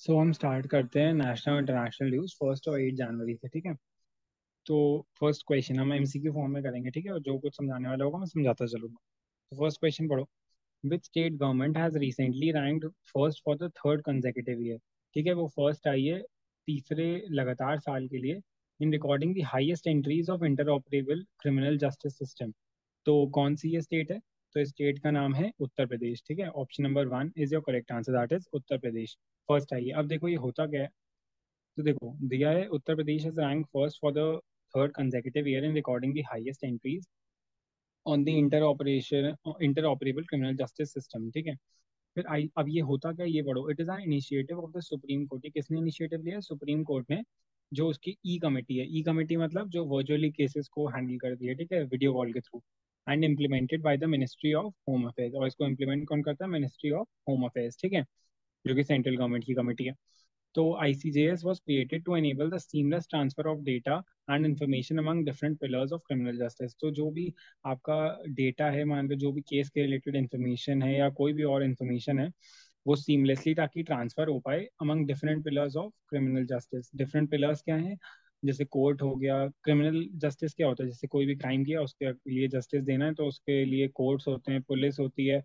सो हम स्टार्ट करते हैं नेशनल इंटरनेशनल न्यूज़ 1 और 8 जनवरी से। ठीक है। तो फर्स्ट क्वेश्चन हम एमसीक्यू फॉर्म में करेंगे। ठीक है। और जो कुछ समझाने वाला होगा मैं समझाता चलूंगा। तो फर्स्ट क्वेश्चन पढ़ो। Which state government has recently ranked first for the third consecutive year. ठीक है। वो फर्स्ट आई है तीसरे लगातार साल के लिए इन recording the highest entries of interoperable criminal justice system. तो कौन सी ये स्टेट है? तो इस स्टेट का नाम है उत्तर प्रदेश। ठीक है। Option number 1 is your correct answer, that is Uttar Pradesh. First आई है। अब देखो ये होता क्या है। तो देखो दिया है Uttar Pradesh is rank first for the third consecutive year in recording the highest entries on the interoperable criminal justice system. ठीक है। फिर आई अब ये होता क्या है, ये पढ़ो। It is an initiative of the supreme court. ये किसने इनिशिएटिव लिया है? सुप्रीम कोर्ट ने। जो उसकी ई कमेटी है, ई कमेटी मतलब जो वर्चुअली केसेस को हैंडल करती है, ठीक है, वीडियो कॉल के through. And implemented by the ministry of home affairs. और इसको इम्प्लीमेंट कौन करता है? Ministry of home affairs. ठीक है। जो कि सेंट्रल गवर्नमेंट की कमेटी है। तो ICJS was created to enable the seamless transfer of data and information among different pillars of criminal justice। तो जो भी आपका डेटा है, मान लो जो भी केस के रिलेटेड इंफॉर्मेशन है या कोई भी और इंफॉर्मेशन है, वो सीमलेसली ताकि ट्रांसफर हो पाए among different pillars of criminal justice. Different pillars क्या हैं? जैसे कोर्ट हो गया। क्रिमिनल जस्टिस क्या होता है? जैसे कोई भी क्राइम किया उसके लिए जस्टिस देना है तो उसके लिए कोर्ट्स होते हैं, पुलिस होती है,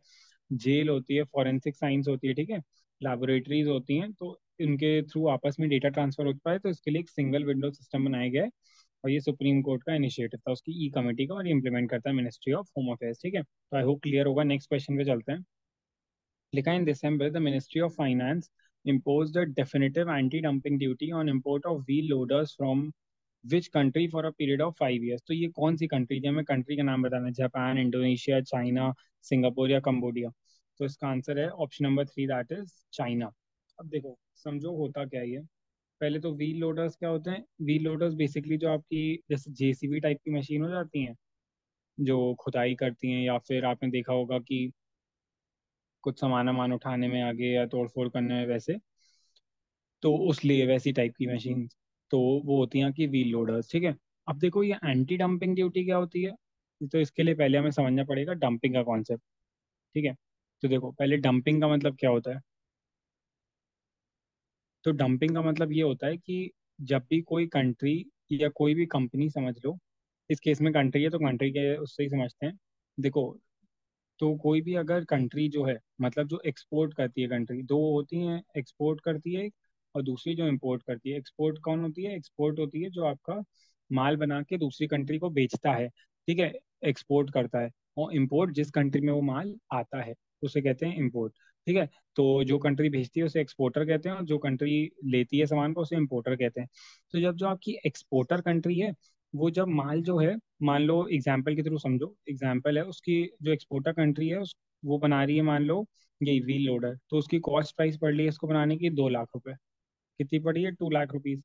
जेल होती है, फॉरेंसिक साइंस होती है, ठीक है, लैबोरेटरीज होती हैं। तो इनके थ्रू आपस में डेटा ट्रांसफर हो पाए तो इसके लिए एक सिंगल विंडो सिस्टम बनाया गया है। और ये सुप्रीम कोर्ट का इनिशिएटिव था, उसकी ई कमेटी का, और ये इंप्लीमेंट करता है मिनिस्ट्री ऑफ होम अफेयर्स। ठीक है। तो आई होप क्लियर होगा। नेक्स्ट क्वेश्चन पे चलते हैं। लिखा in December the ministry of finance imposed a definitive anti-dumping duty on import of wheel loaders from which country for a period of 5 years। तो ये कौन सी कंट्री थी? हमें कंट्री का नाम बताना है। जापान, इंडोनेशिया, चाइना, सिंगापुर या कंबोडिया। तो इसका आंसर है option number 3, that is China. अब देखो समझो होता क्या है ये। पहले तो व्हील लोडर्स क्या होते हैं? व्हील लोडर्स बेसिकली जो आपकी जैसे जेसीबी टाइप की मशीन हो जाती हैं, जो खुदाई करती हैं, या फिर आपने देखा होगा कि कुछ सामान वामान उठाने में आगे या तोड़ फोड़ करने में, वैसे तो उस लिए वैसी टाइप की मशीन, तो वो होती हैं कि व्हील लोडर्स। ठीक है। अब देखो ये एंटी डंपिंग ड्यूटी क्या होती है? तो इसके लिए पहले हमें समझना पड़ेगा डंपिंग का कॉन्सेप्ट। ठीक है। तो देखो पहले डंपिंग का मतलब क्या होता है। तो डंपिंग का मतलब ये होता है कि जब भी कोई कंट्री या कोई भी कंपनी, समझ लो इस केस में कंट्री है तो कंट्री के उससे ही समझते हैं। देखो, तो कोई भी अगर कंट्री जो है, मतलब जो एक्सपोर्ट करती है, कंट्री दो होती हैं, एक्सपोर्ट करती है एक, और दूसरी जो इंपोर्ट करती है। एक्सपोर्ट कौन होती है? एक्सपोर्ट होती है जो आपका माल बना के दूसरी कंट्री को बेचता है, ठीक है, एक्सपोर्ट करता है। और इंपोर्ट जिस कंट्री में वो माल आता है उसे कहते हैं इंपोर्ट। ठीक है। तो जो कंट्री भेजती है उसे एक्सपोर्टर कहते हैं, और जो कंट्री लेती है सामान को उसे इंपोर्टर कहते हैं। तो जब जो आपकी एक्सपोर्टर कंट्री है, वो जब माल जो है, मान लो एग्जाम्पल के थ्रू समझो, एग्जाम्पल है उसकी, जो एक्सपोर्टर कंट्री है उस वो बना रही है, मान लो ये व्हील लोडर, तो उसकी कॉस्ट प्राइस पड़ रही है इसको बनाने की 2 लाख रुपए। कितनी पड़ी है? 2 लाख रुपीज।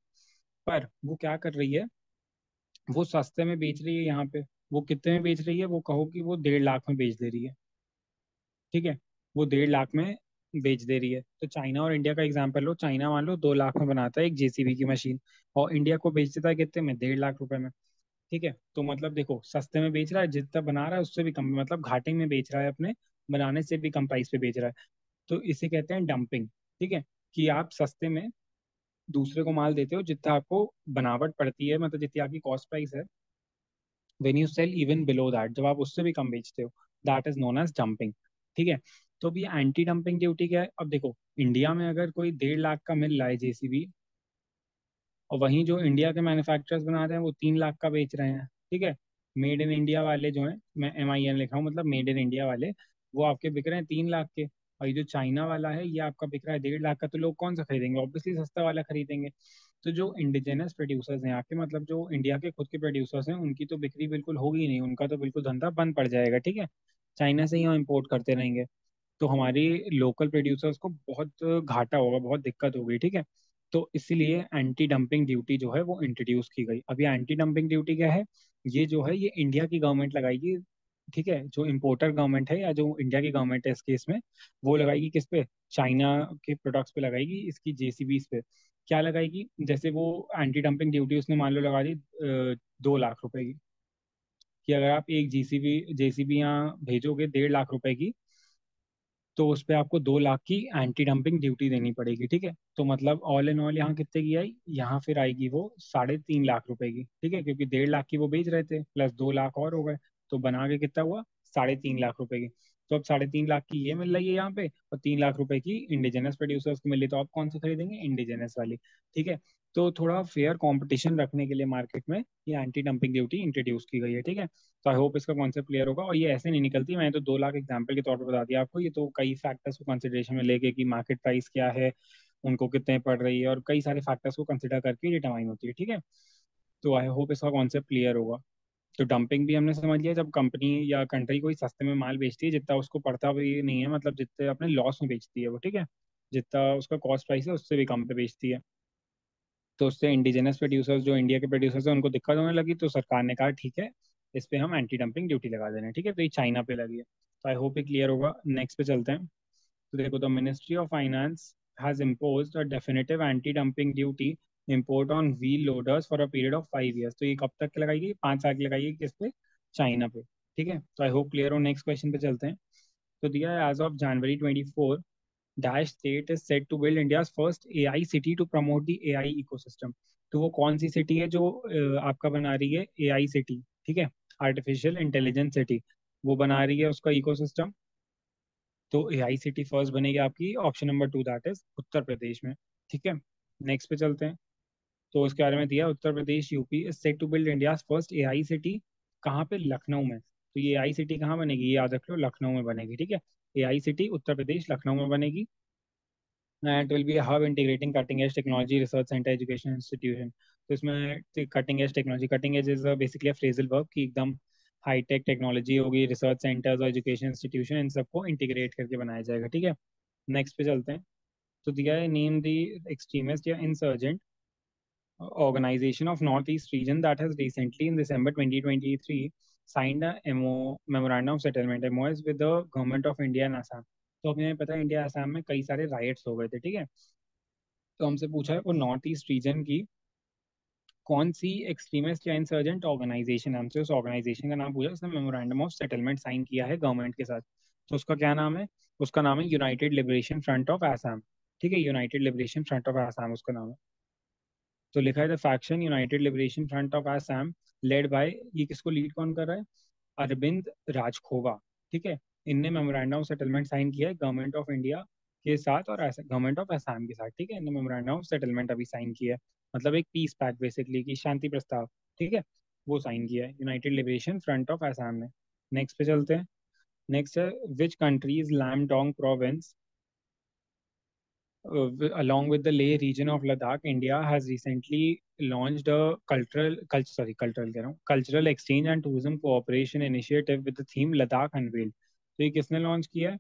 पर वो क्या कर रही है? वो सस्ते में बेच रही है यहाँ पे। वो कितने में बेच रही है? वो कहो कि वो 1.5 लाख में बेच दे रही है। ठीक है। वो 1.5 लाख में बेच दे रही है। तो चाइना और इंडिया का एग्जाम्पल लो। चाइना मान लो 2 लाख में बनाता है एक जेसीबी की मशीन, और इंडिया को बेच देता है कितने में? 1.5 लाख रुपए में। ठीक है। तो मतलब देखो सस्ते में बेच रहा है, जितना बना रहा है उससे भी कम, मतलब घाटे में बेच रहा है, अपने बनाने से भी कम प्राइस पे बेच रहा है। तो इसे कहते हैं डंपिंग। ठीक है। कि आप सस्ते में दूसरे को माल देते हो जितना आपको बनावट पड़ती है, मतलब जितनी आपकी कॉस्ट प्राइस है, when you sell even below that, जब आप उससे भी कम बेचते हो, that is known as dumping. ठीक है। तो अभी एंटी डंपिंग ड्यूटी क्या है? अब देखो इंडिया में अगर कोई 1.5 लाख का मिल रहा है जेसीबी, और वहीं जो इंडिया के मैन्युफैक्चरर्स बना रहे हैं वो 3 लाख का बेच रहे हैं, ठीक है, मेड इन इंडिया वाले जो हैं, मैं MIN लिखा हूँ, मतलब मेड इन इंडिया वाले, वो आपके बिक रहे हैं 3 लाख के। और ये जो चाइना वाला है ये आपका बिक रहा है 1.5 लाख का। तो लोग कौन सा खरीदेंगे? ऑब्वियसली सस्ता वाला खरीदेंगे। तो जो इंडिजिनस प्रोड्यूसर्स हैं यहाँ के, मतलब जो इंडिया के खुद के प्रोड्यूसर्स हैं, उनकी तो बिक्री बिल्कुल होगी नहीं, उनका तो बिल्कुल धंधा बंद पड़ जाएगा। ठीक है। चाइना से ही हम इम्पोर्ट करते रहेंगे तो हमारी लोकल प्रोड्यूसर्स को बहुत घाटा होगा, बहुत दिक्कत होगी। ठीक है। तो इसीलिए एंटी डंपिंग ड्यूटी जो है वो इंट्रोड्यूस की गई। अब ये एंटी डंपिंग ड्यूटी क्या है? ये जो है ये इंडिया की गवर्नमेंट लगाएगी। ठीक है। जो इम्पोर्टर गवर्नमेंट है या जो इंडिया की गवर्नमेंट है इस केस में, वो लगाएगी किस पे? चाइना के प्रोडक्ट्स पे लगाएगी, इसकी जेसीबीज पे। क्या लगाएगी? जैसे वो एंटी डंपिंग ड्यूटी उसने मान लो लगा दी 2 लाख रुपए की, कि अगर आप एक जेसीबी जेसीबी यहाँ भेजोगे 1.5 लाख रुपए की, तो उस पे आपको 2 लाख की एंटी डंपिंग ड्यूटी देनी पड़ेगी, ठीक है। तो मतलब ऑल इन ऑल यहाँ कितने की आई, यहाँ फिर आएगी वो 3.5 लाख रुपए की, ठीक है, क्योंकि 1.5 लाख की वो बेच रहे थे, प्लस 2 लाख और हो गए, तो बना के कितना हुआ, 3.5 लाख रुपए की। तो अब 3.5 लाख की ये मिल रही है यहाँ पे, और 3 लाख रुपए की इंडिजिनस प्रोड्यूसर्स को मिल रही है, तो आप कौन सा खरीदेंगे, इंडिजिनस वाली, ठीक है। तो थोड़ा फेयर कंपटीशन रखने के लिए मार्केट में ये एंटी डंपिंग ड्यूटी इंट्रोड्यूस की गई है, ठीक है। तो आई होप इसका कॉन्सेप्ट क्लियर होगा, और ये ऐसे नहीं निकलती, मैंने तो 2 लाख एग्जाम्पल के तौर पर बता दिया आपको, ये तो कई फैक्टर्स को कंसिडरेशन में लेके कि मार्केट प्राइस क्या है, उनको कितने पड़ रही है, और कई सारे फैक्टर्स को कंसिडर करके डिटरमाइन होती है, ठीक है। तो आई होप इसका कॉन्सेप्ट क्लियर होगा। तो डंपिंग भी हमने समझ लिया, जब कंपनी या कंट्री कोई सस्ते में माल बेचती है, जितना उसको पड़ता भी नहीं है, मतलब जितने अपने लॉस में बेचती है वो, ठीक है, जितना उसका कॉस्ट प्राइस है उससे भी कम पे बेचती है। तो उससे इंडिजिनस प्रोड्यूसर्स जो इंडिया के प्रोड्यूसर्स हैं उनको दिक्कत होने लगी, तो सरकार ने कहा ठीक है, इस पे हम एंटी डंपिंग ड्यूटी लगा दे रहे हैं, ठीक है। तो ये चाइना पे लगी है। तो आई होप ये क्लियर होगा। नेक्स्ट पे चलते हैं। तो देखो, the ministry of finance has imposed a definitive anti dumping duty import on wheel loaders for a period of 5 years. तो ये कब तक लगाई गई, 5 साल की लगाई गई, किस पे, चाइना पे, ठीक है। तो आई होप क्लियर हो। नेक्स्ट क्वेश्चन पे चलते हैं। तो दिया है as of January 24, Dash State is set to build India's first AI city to promote the AI ecosystem। तो वो कौन सी सिटी है जो आपका बना रही है एआई सिटी, ठीक है, आर्टिफिशियल इंटेलिजेंस सिटी, वो बना रही है उसका इकोसिस्टम। तो एआई सिटी फर्स्ट बनेगी आपकी, option number 2, that is Uttar Pradesh में, ठीक है। नेक्स्ट पे चलते हैं। तो इसके बारे में दिया, Uttar Pradesh UP is set to build India first AI city, कहाँ पे, लखनऊ में। तो ये एआई सिटी कहाँ बनेगी, ये याद रख लो, लखनऊ में बनेगी, ठीक है। एआई सिटी उत्तर प्रदेश लखनऊ में बनेगी, and it will be a hub integrating cutting edge technology research center education institution। तो इसमें cutting edge technology, cutting edge is basically a phrasal verb कि एकदम हाई टेक टेक्नोलॉजी होगी, रिसर्च सेंटर्स और education institution, इन सबको integrate करके बनाया जाएगा, ठीक है। नेक्स्ट पे चलते हैं। तो दिया है, नेम द एक्सट्रीमिस्ट या insurgent organization of Northeast region that has recently in December 2023 signed a memorandum of settlement MOS with the government of India and Assam। तो हमें पता है इंडिया असम में कई सारे राइट्स हो गए थे, ठीक है। तो हमसे पूछा है वो नॉर्थ ईस्ट रीजन की कौन सी एक्सट्रीमिस्ट या इंसर्जेंट ऑर्गेनाइजेशन है, हमसे उस ऑर्गेनाइजेशन का नाम पूछा, उसने मेमोरेंडम ऑफ सेटलमेंट साइन किया है गवर्नमेंट के साथ। तो उसका क्या नाम है, उसका नाम है United liberation front of Assam, ठीक है, United liberation front of Assam उसका नाम है। तो लिखा है the faction united liberation front of Assam led by, ये किसको लीड कौन कर रहा है, अरविंद राजखोवा, ठीक है। इनने मेमोरेंडम ऑफ सेटलमेंट साइन किया है गवर्नमेंट ऑफ इंडिया के साथ और गवर्नमेंट ऑफ असम के साथ, ठीक है। इनने मेमोरेंडम ऑफ सेटलमेंट अभी साइन किया है, मतलब एक पीस पैक्ट बेसिकली की शांति प्रस्ताव, ठीक है, वो साइन किया है United liberation front of Assam ने। नेक्स्ट पे चलते हैं। नेक्स्ट है, which countries Lam Dong province along with the Leh region of Ladakh, India has recently launched a cultural exchange and tourism cooperation initiative with the theme Ladakh Unveiled। तो ये किसने launch किया है,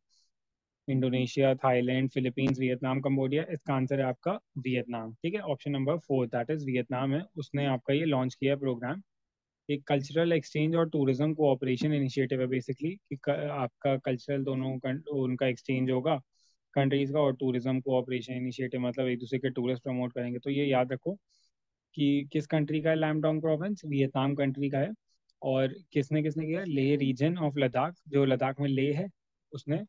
Indonesia, Thailand, Philippines, Vietnam, Cambodia. इसका answer है आपका Vietnam, ठीक है, option number 4, that is Vietnam है, उसने आपका ये लॉन्च किया प्रोग्राम। एक कल्चरल एक्सचेंज और टूरिज्म कोऑपरेशन इनिशिएटिव है बेसिकली कि आपका कल्चरल दोनों उनका एक्सचेंज होगा कंट्रीज का, और टूरिज्म कोऑपरेशन इनिशिएटिव मतलब एक दूसरे के टूरिस्ट प्रमोट करेंगे। तो ये याद रखो कि किस कंट्री का है लैमडोंग प्रोविंस, वियतनाम कंट्री का है। और किसने किसने किया, लेह रीजन ऑफ लद्दाख, जो लद्दाख में लेह है उसने,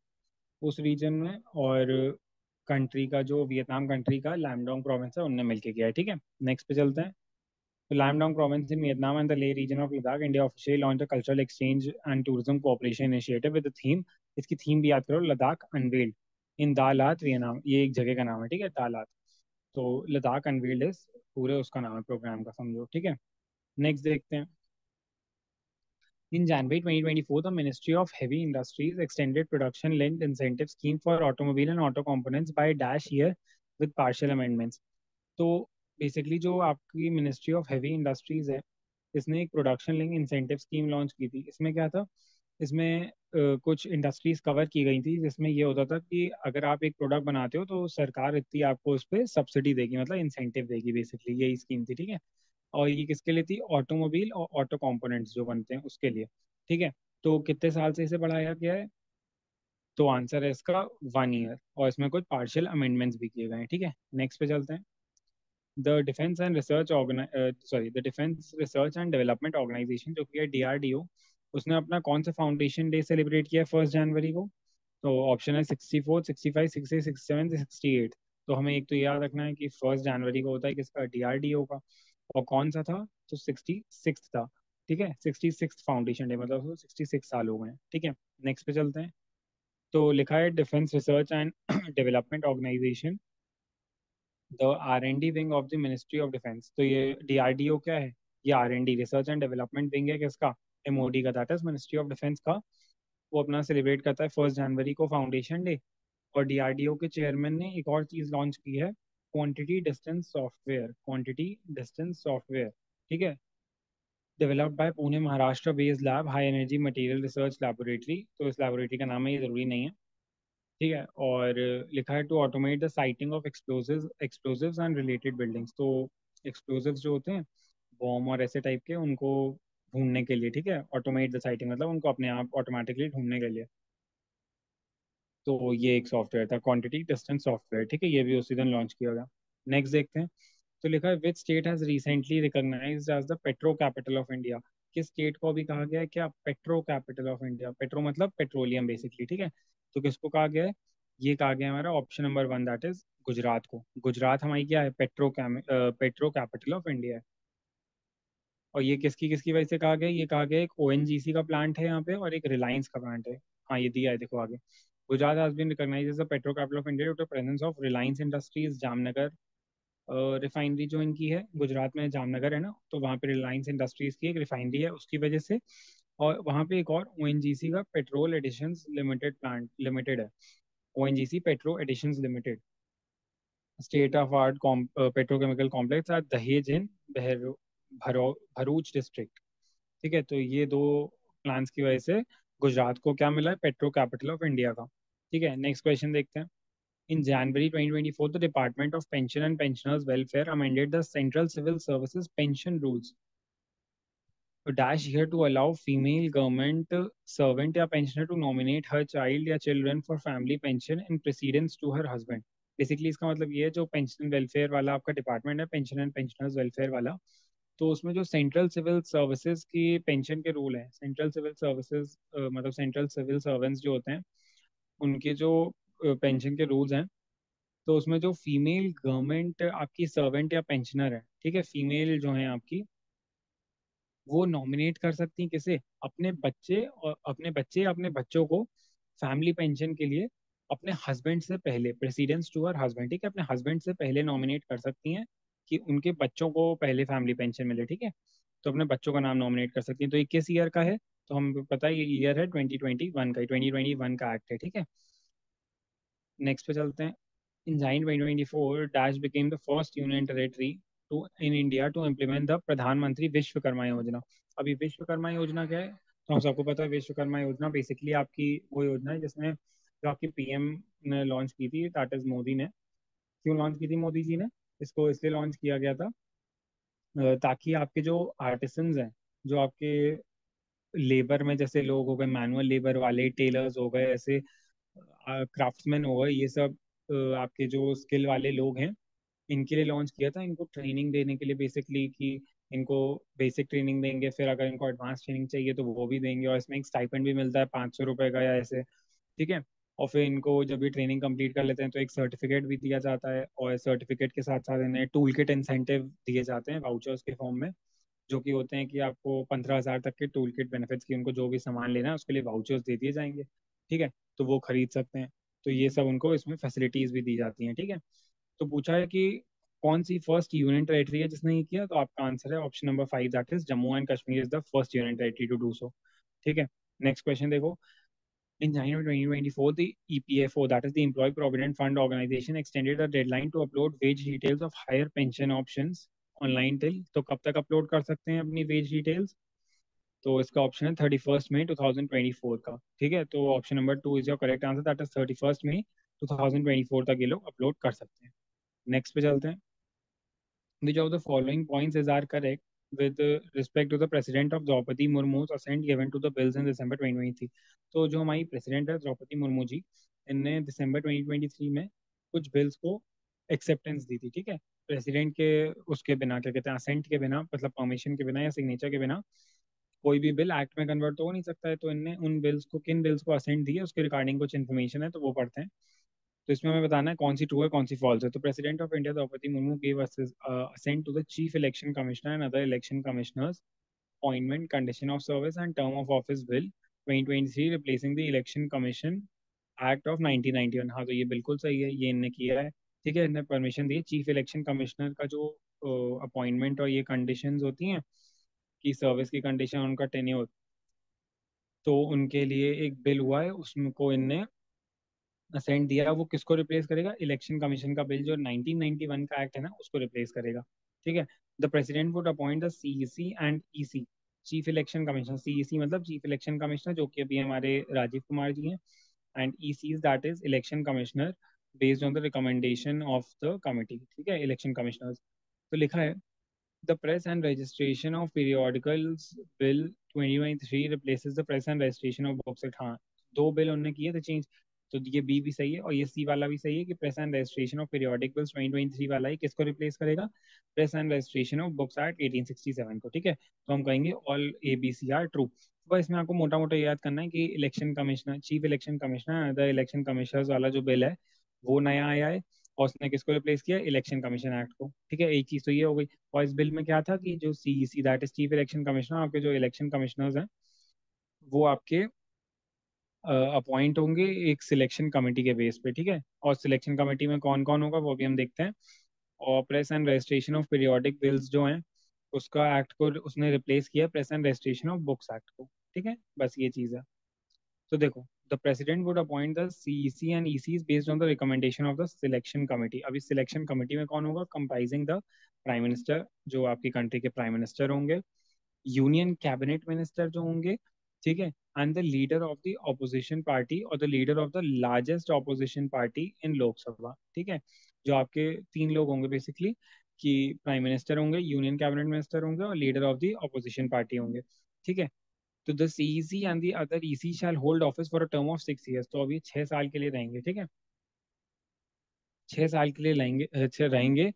उस रीजन में, और कंट्री का जो वियतनाम कंट्री का लैमडोंग प्रोविंस है उनने मिलके किया है, ठीक है। नेक्स्ट पे चलते हैं। तो Lamdong province in Vietnam and the Leh region of Ladakh, India officially launched a cultural exchange and tourism cooperation initiative with the theme, इसकी थीम भी याद करो, लद्दाख अनवील्ड इन दालात वियतनाम, ये एक जगह का नाम है, ठीक है, दालात। तो लद्दाख अनवील्ड इस पूरे उसका नाम है प्रोग्राम का, समझो, ठीक है। नेक्स्ट देखते हैं। In January 2024, the Ministry of Heavy Industries extended production-linked incentive scheme for automobile and auto components by dash year with partial amendments। तो बेसिकली जो आपकी मिनिस्ट्री ऑफ हैवी इंडस्ट्रीज है, इसने एक production link incentive scheme launch की थी। इसमें क्या था, इसमें कुछ इंडस्ट्रीज कवर की गई थी, जिसमें ये होता था कि अगर आप एक प्रोडक्ट बनाते हो तो सरकार इतनी आपको उस पर सब्सिडी देगी, मतलब इंसेंटिव देगी, बेसिकली यही स्कीम थी, ठीक है। और ये किसके लिए थी, ऑटोमोबाइल और ऑटो कंपोनेंट्स जो बनते हैं उसके लिए, ठीक है। तो कितने साल से इसे बढ़ाया गया है, तो आंसर है इसका 1 ईयर, और इसमें कुछ पार्शियल अमेंडमेंट्स भी किए गए हैं, ठीक है। नेक्स्ट पे चलते हैं। The defence research and development organisation जो कि है DRDO, उसने अपना कौन सा फाउंडेशन डे सेलिब्रेट किया 1 जनवरी को, तो ऑप्शन है 64, 65, 66, 67, 68। तो हमें एक तो ये याद रखना है कि 1 जनवरी को होता है किसका, डीआरडीओ का। और कौन सा था, तो 66 था। ठीक है, 66 फाउंडेशन डे, मतलब 66 साल हो गए हैं। ठीक है, नेक्स्ट पे चलते हैं। तो लिखा है defence research and development organisation, the R&D wing of the ministry of defence. तो ये डीआरडीओ क्या है, ये R&D research and development wing है किसका, एमओडी का, that is ministry of defence का। वो अपना सेलिब्रेट करता है 1 जनवरी को, फाउंडेशन डे। और डीआरडीओ के चेयरमैन ने एक और चीज लॉन्च की है, quantity distance software, quantity distance software. ठीक है, developed by Pune Maharashtra based lab high energy material research laboratory. तो इस लैबोरेटरी का नाम है, ये जरूरी नहीं है। ठीक है, और लिखा है to automate the siting of explosives and related buildings. तो एक्सप्लोसिव्स जो होते हैं, बॉम्ब और ऐसे टाइप के, उनको ढूंढने के लिए। ठीक है, ऑटोमेट द साइटिंग मतलब उनको अपने आप ऑटोमेटिकली ढूंढने के लिए। तो ये एक सॉफ्टवेयर था, क्वांटिटी डिस्टेंस सॉफ्टवेयर। ठीक है, ये भी उसी दिन लॉन्च किया गया। नेक्स्ट देखते हैं। तो लिखा है which state has recently recognised as the petro capital of India. किस स्टेट को अभी कहा गया है क्या, petro capital of India. Petro मतलब पेट्रोलियम बेसिकली। ठीक है, तो किसको कहा गया है, ये कहा गया है हमारा option number 1, that is Gujarat को। गुजरात हमारी क्या है, पेट्रो कैपिटल ऑफ इंडिया है। और ये किसकी किसकी वजह से कहा गया, ये कहा गया एक ओएनजीसी का प्लांट है यहाँ पे, और एक रिलायंस का प्लांट है। हाँ, ये दिया है, देखो आगे। Gujarat has been recognised as the petro capital of India due to presence of Reliance industries Jamnagar. Refinery जो इनकी है गुजरात में, जामनगर है ना, तो वहाँ पे रिलायंस इंडस्ट्रीज की एक रिफाइनरी है, उसकी वजह से। और वहाँ पे एक और ओएनजीसी का petrol additions limited plant limited है, ONGC petro additions limited, state of art petrochemical complex at Dahej in बहरो भरो भरूच डिस्ट्रिक्ट। ठीक है, तो ये दो प्लान्स की वजह से गुजरात को क्या मिला है, पेट्रो कैपिटल ऑफ इंडिया का। ठीक है, नेक्स्ट क्वेश्चन देखते हैं। In January 2024, the Department of Pension and Pensioners Welfare amended the Central Civil Services pension rules dash here to allow female government servant या pensioner to nominate her child या children for family pension in precedence to her husband. Basically इसका मतलब ये है, जो pension welfare वाला आपका department है, पेंशन एंड पेंशनर्स वेलफेयर वाला, तो उसमें जो सेंट्रल सिविल सर्विसेज की पेंशन के रूल हैं, सेंट्रल सिविल सर्विसेज मतलब सेंट्रल सिविल सर्वेंट्स जो होते हैं, उनके जो पेंशन के रूल्स हैं, तो उसमें जो फीमेल गवर्नमेंट आपकी सर्वेंट या पेंशनर है, ठीक है, फीमेल जो है आपकी, वो नॉमिनेट कर सकती हैं किसे, अपने बच्चे, और अपने बच्चे या अपने बच्चों को फैमिली पेंशन के लिए अपने हस्बैंड से पहले, प्रेसिडेंस टू हर हस्बैंड। ठीक है, अपने हस्बैंड से पहले नॉमिनेट कर सकती हैं कि उनके बच्चों को पहले फैमिली पेंशन मिले। ठीक है, तो अपने बच्चों का नाम नॉमिनेट कर सकती हैं। तो ये किस ईयर का है, तो हमें पता है ये ईयर है 2021 का, 2021 का एक्ट है। ठीक है, नेक्स्ट पे चलते हैं। In January 2024, Dash became the first union territory to in India to implement the प्रधानमंत्री विश्वकर्मा योजना। अभी विश्वकर्मा योजना क्या है, तो हम सबको पता है विश्वकर्मा योजना बेसिकली आपकी वो योजना है जिसमें, जो आपकी पीएम ने लॉन्च की थी, दैट इज मोदी ने। क्यों लॉन्च की थी मोदी जी ने, इसको इसलिए लॉन्च किया गया था ताकि आपके जो आर्टिसंस हैं, जो आपके लेबर में जैसे लोग हो गए, मैनुअल लेबर वाले, टेलर्स हो गए, ऐसे क्राफ्ट्समैन हो गए, ये सब आपके जो स्किल वाले लोग हैं, इनके लिए लॉन्च किया था। इनको ट्रेनिंग देने के लिए बेसिकली, कि इनको बेसिक ट्रेनिंग देंगे, फिर अगर इनको एडवांस ट्रेनिंग चाहिए तो वो भी देंगे, और इसमें एक स्टाइपेंड भी मिलता है 500 रुपये का या ऐसे। ठीक है, और फिर इनको जब भी ट्रेनिंग कंप्लीट कर लेते हैं तो एक सर्टिफिकेट भी दिया जाता है, और सर्टिफिकेट के साथ साथ इन्हें टूल किट इंसेंटिव दिए जाते हैं वाउचर्स के फॉर्म में, जो कि होते हैं कि आपको 15,000 तक के टूल किट बेनिफिट्स की, उनको जो भी सामान लेना है उसके लिए वाउचर्स दे दिए जाएंगे। ठीक है, तो वो खरीद सकते हैं। तो ये सब उनको इसमें फैसिलिटीज भी दी जाती हैं। ठीक है, तो पूछा है कि कौन सी फर्स्ट यूनियन टेरेटरी है जिसने ये किया, तो आपका आंसर है option number 5, that is Jammu and Kashmir is the first union territory to do so. ठीक है, नेक्स्ट क्वेश्चन देखो। In January 2024, the EPFO, that is the Employee Provident Fund Organization, extended the deadline to upload wage details of higher pension options online till, तो कब तक upload कर सकते हैं अपनी वेज डिटेल्स, तो इसका ऑप्शन है 31 मई 2024 का। ठीक है, तो option number 2 is your correct answer, that is 31 मई 2024 तक ये लोग अपलोड कर सकते हैं। नेक्स्ट पे चलते हैं। Which of the following points is are correct with respect to the president of Draupadi Murmu's assent given to the bills in December 2023? तो जो हमारी प्रेसिडेंट है द्रौपदी मुर्मू जी, इनने दिसंबर 2023 में कुछ बिल्स को एक्सेप्टेंस दी थी। ठीक है, प्रेसिडेंट के उसके बिना, क्या कहते हैं, असेंट के बिना, मतलब परमिशन के बिना या सिग्नेचर के बिना, कोई भी बिल एक्ट में कन्वर्ट तो हो नहीं सकता है, तो इनने उन बिल्स को, किन बिल्स को असेंट दिए उसके रिगार्डिंग कुछ इन्फॉर्मेशन है, तो वो पढ़ते हैं। तो इसमें हमें बताना है कौन सी ट्रू है कौन सी फॉल्स है। तो president of India Droupadi Murmu gave assent to the chief election commissioner and other election commissioners appointment condition of service and term of office bill 2023 replacing the election commission act of 1991। हाँ, तो ये बिल्कुल सही है, ये इनने किया है। ठीक है, इनने परमिशन दी है चीफ इलेक्शन कमिश्नर का जो अपॉइंटमेंट और ये कंडीशंस होती हैं कि सर्विस की कंडीशन, उनका टेन्योर, तो उनके लिए एक बिल हुआ है, उसको इनने असेंट दिया। वो किसको रिप्लेस करेगा? इलेक्शन कमीशन का बिल जो 1991 का एक्ट है ना, उसको रिप्लेस करेगा। ठीक है। The president would appoint the CEC and EC, chief election commissioner. CEC मतलब चीफ इलेक्शन कमिश्नर, जो कि अभी हमारे राजीव कुमार जी हैं, and EC that is election commissioner based on the recommendation of the committee. ठीक है, इलेक्शन कमिश्नर्स। तो लिखा है the Press and Registration of Periodicals Bill 2023 replaces the Press and Registration of Books Act। हाँ, दो बिल उन्होंने किए थे चेंज, तो ये बी भी सही है और ये सी वाला भी सही है कि press and registration of periodic bills 2023 वाला ही किसको रिप्लेस करेगा? Press and registration of books act 1867 को। ठीक है, तो हम कहेंगे all A B C are true. बस इसमें आपको मोटा मोटा याद करना है कि election commissioner, chief election commissioner, other election commissioners वाला जो बिल है वो नया आया है, और उसने किसको रिप्लेस किया? इलेक्शन कमीशन एक्ट को। ठीक है, एक चीज तो ये हो गई। और इस बिल में क्या था कि जो CEC that is chief election commissioner, आपके जो इलेक्शन कमिश्नर्स हैं वो आपके अपॉइंट होंगे एक सिलेक्शन कमेटी के बेस पे। ठीक है, और सिलेक्शन कमेटी में कौन कौन होगा वो भी हम देखते हैं। और press and registration of periodic bills जो हैं, उसका एक्ट को उसने रिप्लेस किया press and registration of books act को। ठीक है, बस ये चीज़ है। तो देखो, the president would appoint the CEC and ECs based on the recommendation of the selection committee. अभी सिलेक्शन कमेटी में कौन होगा? कंप्राइजिंग द प्राइम मिनिस्टर, जो आपकी कंट्री के प्राइम मिनिस्टर होंगे, यूनियन कैबिनेट मिनिस्टर जो होंगे, ठीक है, and the leader of the opposition party और the leader of the largest opposition party in Lok Sabha. ठीक है, जो आपके तीन लोग होंगे बेसिकली, कि प्राइम मिनिस्टर होंगे, यूनियन कैबिनेट मिनिस्टर होंगे और leader of the opposition party होंगे। ठीक है, तो the CEC and the other EC shall hold office for a term of 6 years। तो अभी 6 साल के लिए रहेंगे। ठीक है, 6 साल के लिए रहेंगे, रहेंगे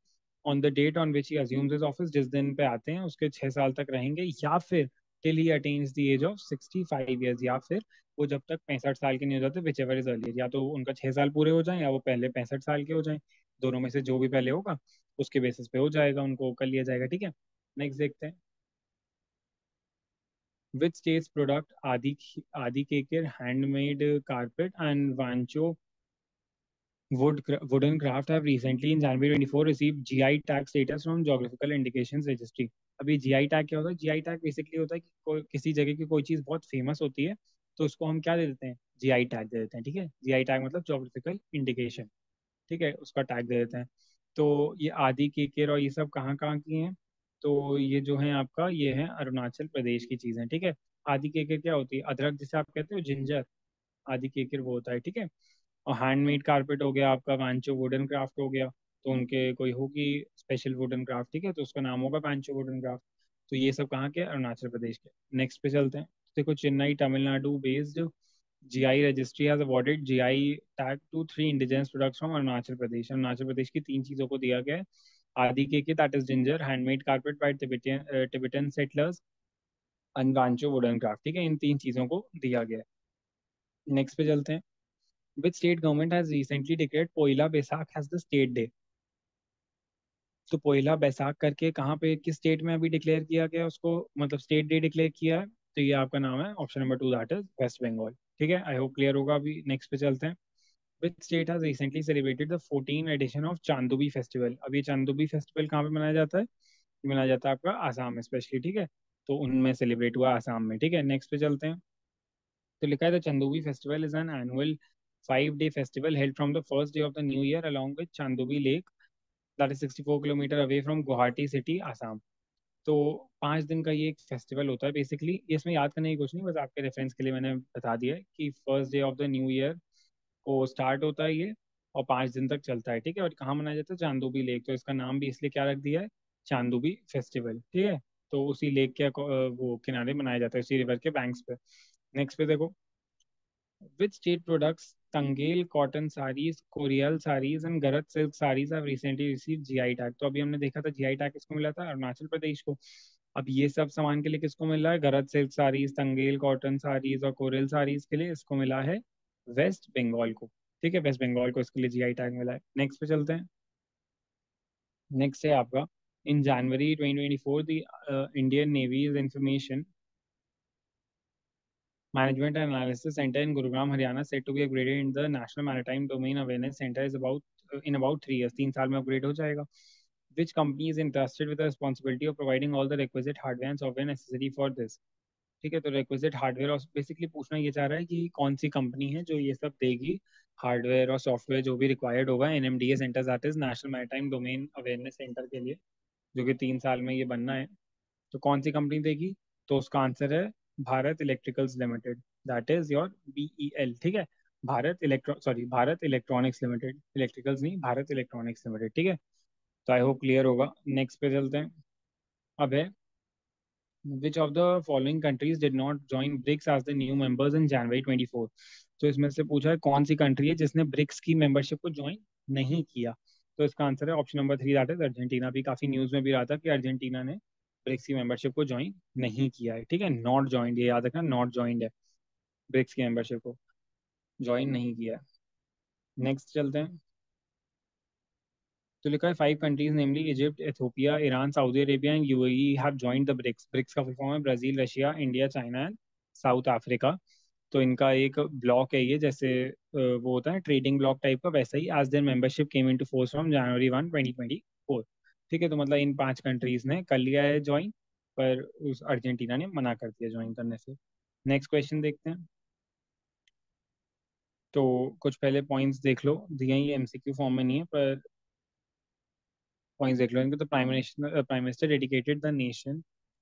on the date on which he assumes his office, जिस दिन पे आते हैं उसके 6 साल तक रहेंगे, या फिर till he attains the age of 65 years, या फिर वो जब तक 65 साल के नहीं हो जाते, विच एवर इज अर्लियर। या तो उनका 6 साल पूरे हो जाए या वो पहले 65 साल के हो जाएं, दोनों में से जो भी पहले होगा उसके बेसिस पे हो जाएगा, उनको कर लिया जाएगा। ठीक है, नेक्स्ट देखते हैं। विच स्टेट्स प्रोडक्ट आदि केकर handmade carpet and Wancho wooden craft have recently in January 24 received GI tag status from Geographical Indications Registry। अभी जीआई टैग क्या होता है? जीआई टैग बेसिकली होता है कि किसी जगह की कोई चीज़ बहुत फेमस होती है, तो उसको हम क्या दे देते हैं? जीआई टैग दे देते हैं। ठीक है, जीआई टैग मतलब जोग्राफिकल इंडिकेशन। ठीक है, उसका टैग दे देते हैं। तो ये आदि केकर और ये सब कहाँ कहाँ की हैं? तो ये जो है आपका, ये है अरुणाचल प्रदेश की चीज़ें। ठीक है, आदि केकर क्या होती है? अदरक जिसे आप कहते हो, जिंजर, आदि केकर वो होता है। ठीक है, और हैंडमेड कारपेट हो गया आपका, वांचो वुडन क्राफ्ट हो गया, तो उनके कोई होगी स्पेशल वुडन क्राफ्ट। ठीक है, तो उसका नाम होगा वांचो वुडन क्राफ्ट। तो ये सब कहाँ के? अरुणाचल प्रदेश के। नेक्स्ट पे चलते हैं। देखो, Chennai Tamil Nadu based GI registry has awarded GI tag to 3 indigenous products from Arunachal Pradesh. Arunachal Pradesh की 3 चीज़ों को दिया गया है। आदि के that is ginger, handmade carpet by Tibetian Tibetan settlers, and Wancho wooden craft. ठीक है, इन 3 चीज़ों को दिया गया है। नेक्स्ट पे चलते हैं। Which state government has recently declared Poila Baisakh as the state day? तो पोइला बैसाख करके कहाँ पे, किस स्टेट में अभी डिक्लेयर किया गया उसको, मतलब स्टेट डे डिक्लेयर किया है? तो ये आपका नाम है option number 2, that is West Bengal. ठीक है, आई होप क्लियर होगा। अभी नेक्स्ट पे चलते हैं। Which state has recently celebrated the 14 edition of Chandubi festival? अभी चांदोबी फेस्टिवल कहाँ पे मनाया जाता है? ये मनाया जाता है आपका आसाम में स्पेशली। ठीक है, तो उनमें सेलिब्रेट हुआ आसाम में। ठीक है, नेक्स्ट पे चलते हैं। तो लिखा है the Chandubi festival is an annual 5 day festival held from the first day of the new year along with Chandubi lake that is 64 kilometre away from Guwahati city Assam. तो 5 दिन का ये एक फेस्टिवल होता है बेसिकली। इसमें याद करने की कुछ नहीं, बस आपके रेफरेंस के लिए मैंने बता दिया है कि first day of the new year को स्टार्ट होता है ये, और 5 दिन तक चलता है। ठीक है, और कहाँ मनाया जाता है? चांदोबी लेक। तो इसका नाम भी इसलिए क्या रख दिया है? चांदोबी फेस्टिवल। ठीक है, तो उसी लेक के वो किनारे मनाया जाता है, उसी रिवर के बैंक्स पे। नेक्स्ट पे देखो, which state products Tangel cotton sarees, Koreal sarees and Garat silk sarees have recently received GI tag? तो अभी हमने देखा था GI टैग किसको मिला था? अरुणाचल प्रदेश को। अब ये सब सामान के लिए किसको मिल रहा है? गरज सिल्क साड़ीज, तंगेल कॉटन साड़ीज और कोरल साड़ीज के लिए इसको मिला है वेस्ट बंगाल को। ठीक है, वेस्ट बंगाल को इसके लिए जीआई टैग मिला है। नेक्स्ट पे चलते हैं। नेक्स्ट है आपका, in January 2024 the Indian navy's information Management and Analysis Center in Gurugram, Haryana, said to be upgraded in the National Maritime Domain Awareness Center is about in about 3 years. 3 साल में upgrade हो जाएगा. Which company is entrusted with the responsibility of providing all the requisite hardware and software necessary for this? ठीक है, तो requisite hardware और basically पूछना ये चाह रहा है कि कौन सी कंपनी है जो ये सब देगी, हार्डवेयर और सॉफ्टवेयर जो भी रिक्वायर्ड होगा NMDA centre, that is national maritime domain awareness centre के लिए, जो कि 3 साल में ये बनना है। तो कौन सी कंपनी देगी? तो उसका आंसर है Bharat electricals limited, that is your BEL. ठीक है, भारत इलेक्ट्रॉनिक्स लिमिटेड, इलेक्ट्रिकल्स नहीं, भारत इलेक्ट्रॉनिक्स लिमिटेड। ठीक है, तो आई होप क्लियर होगा। नेक्स्ट पे चलते हैं। अब है, which of the following countries did not join BRICS as the new members in January 24? तो इसमें से पूछा है कौन सी कंट्री है जिसने ब्रिक्स की मेंबरशिप को ज्वाइन नहीं किया। तो इसका आंसर है option number 3, that is Argentina. भी काफी न्यूज में भी रहा था कि अर्जेंटीना ने ब्रिक्स की मेंबरशिप को ज्वाइन नहीं किया है। ठीक है, नॉट ज्वाइंड, ये याद रखना, नॉट ज्वाइंड है, ब्रिक्स की मेंबरशिप को ज्वाइन नहीं किया है। नेक्स्ट चलते हैं। तो लिखा है 5 countries namely Egypt, Ethiopia, Iran, Saudi Arabia and UAE have joined the BRICS. BRICS का फुल फॉर्म है Brazil, Russia, India, China and South Africa. तो इनका एक ब्लॉक है ये, जैसे वो होता है ट्रेडिंग ब्लॉक टाइप का, वैसा ही। As their membership came into force from January 1 2024। ठीक है, तो मतलब इन 5 कंट्रीज ने कर लिया है ज्वाइन, पर उस अर्जेंटीना ने मना कर दिया ज्वाइन करने से। नेक्स्ट क्वेश्चन देखते हैं। तो कुछ पहले पॉइंट्स देख लो, दिए ही एमसीक्यू फॉर्म में नहीं है, पर पॉइंट्स देख लो इनको। तो prime minister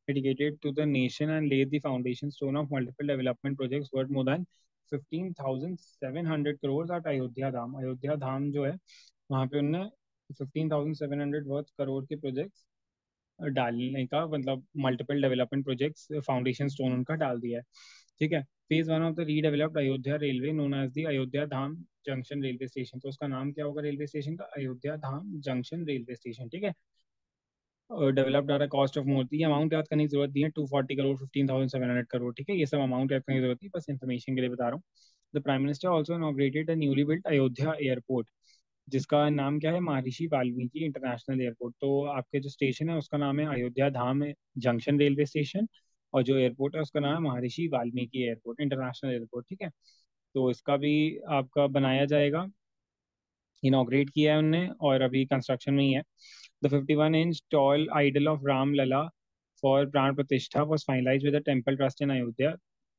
dedicated to the nation and laid the foundation stone of multiple development projects worth more than 15,700 crores at Ayodhya धाम। अयोध्या धाम जो है वहाँ पे उनने 15,700 वर्थ करोड़ के प्रोजेक्ट्स डालने का, मतलब multiple development projects foundation stone उनका डाल दिया है। ठीक है, phase 1 of the redeveloped Ayodhya railway known as the Ayodhya Dham junction railway station. तो उसका नाम क्या होगा रेलवे स्टेशन का? Ayodhya Dham junction railway station. ठीक है, developed at a cost of more, ये अमाउंट याद करने की जरूरत नहीं है, 240 करोड़, 15,700 करोड़। ठीक है, ये सब अमाउंट याद करने की जरूरत नहीं, बस इन्फॉर्मेशन के लिए बता रहा हूँ। The prime minister also inaugurated the newly built Ayodhya airport, जिसका नाम क्या है? महर्षि वाल्मीकि इंटरनेशनल एयरपोर्ट। तो आपके जो स्टेशन है उसका नाम है Ayodhya Dham junction railway station, और जो एयरपोर्ट है उसका नाम है महर्षि वाल्मीकि एयरपोर्ट, इंटरनेशनल एयरपोर्ट। ठीक है, तो इसका भी आपका बनाया जाएगा, इनॉग्रेट किया है उनने और अभी कंस्ट्रक्शन में ही है। The 51 inch tall idol of Ram Lalla for Pran Pratishtha was finalise with the temple trust in Ayodhya.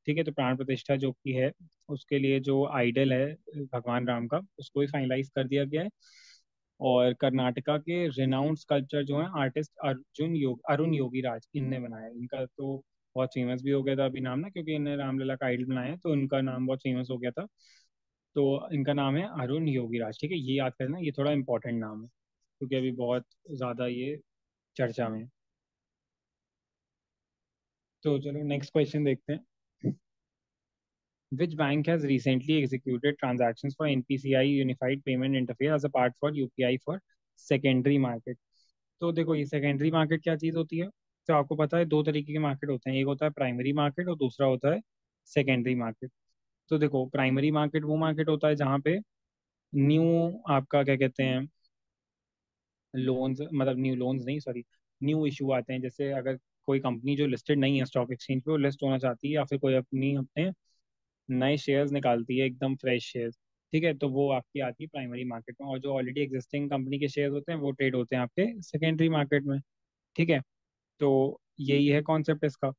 ठीक है, तो प्राण प्रतिष्ठा जो की है उसके लिए जो आइडल है भगवान राम का, उसको भी फाइनलाइज कर दिया गया है। और कर्नाटका के रिनाउंड स्कल्पचर जो है आर्टिस्ट अरुण योगी राज, इनने बनाया है। इनका तो बहुत फेमस भी हो गया था अभी नाम ना, क्योंकि इन्हें रामलला का आइडल बनाया है, तो इनका नाम बहुत फेमस हो गया था। तो इनका नाम है अरुण योगीराज। ठीक है, ये याद करना, ये थोड़ा इंपॉर्टेंट नाम है क्योंकि अभी बहुत ज़्यादा ये चर्चा में है। तो चलो नेक्स्ट क्वेश्चन देखते हैं। Which bank has recently executed transactions for NPCI Unified Payment Interface as a part for UPI for secondary market? तो देखो, ये सेकेंडरी मार्केट क्या चीज़ होती है? तो आपको पता है दो तरीके के मार्केट होते हैं, एक होता है प्राइमरी मार्केट और दूसरा होता है सेकेंडरी मार्केट। तो देखो, प्राइमरी मार्केट वो मार्केट होता है जहाँ पे न्यू आपका क्या कहते हैं, लोन्स, मतलब न्यू लोन्स नहीं, सॉरी, न्यू इशू आते हैं। जैसे अगर कोई कंपनी जो लिस्टेड नहीं है स्टॉक एक्सचेंज पे, वो लिस्ट होना चाहती है, या फिर कोई अपनी अपने नए शेयर्स निकालती है, एकदम फ्रेश शेयर्स। ठीक है, तो वो आपकी आती है प्राइमरी मार्केट में, और जो ऑलरेडी एग्जिस्टिंग कंपनी के शेयर्स होते हैं वो ट्रेड होते हैं आपके सेकेंडरी मार्केट में। ठीक है, तो यही है कॉन्सेप्ट इसका।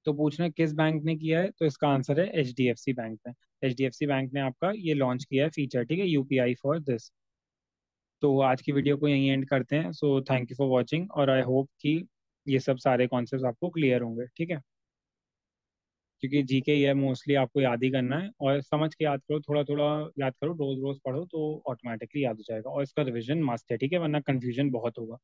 तो पूछना है किस बैंक ने किया है, तो इसका आंसर है H D F C bank ने। H D F C bank ने आपका ये लॉन्च किया है फीचर, ठीक है, यूपीआई फॉर दिस। तो आज की वीडियो को यहीं एंड करते हैं। So thank you for watching, और आई होप कि ये सब सारे कॉन्सेप्ट आपको क्लियर होंगे। ठीक है, क्योंकि जीके ये मोस्टली आपको याद ही करना है, और समझ के याद करो, थोड़ा थोड़ा याद करो, रोज रोज पढ़ो तो ऑटोमेटिकली याद हो जाएगा, और इसका रिवीजन मस्ट है। ठीक है, वरना कन्फ्यूजन बहुत होगा।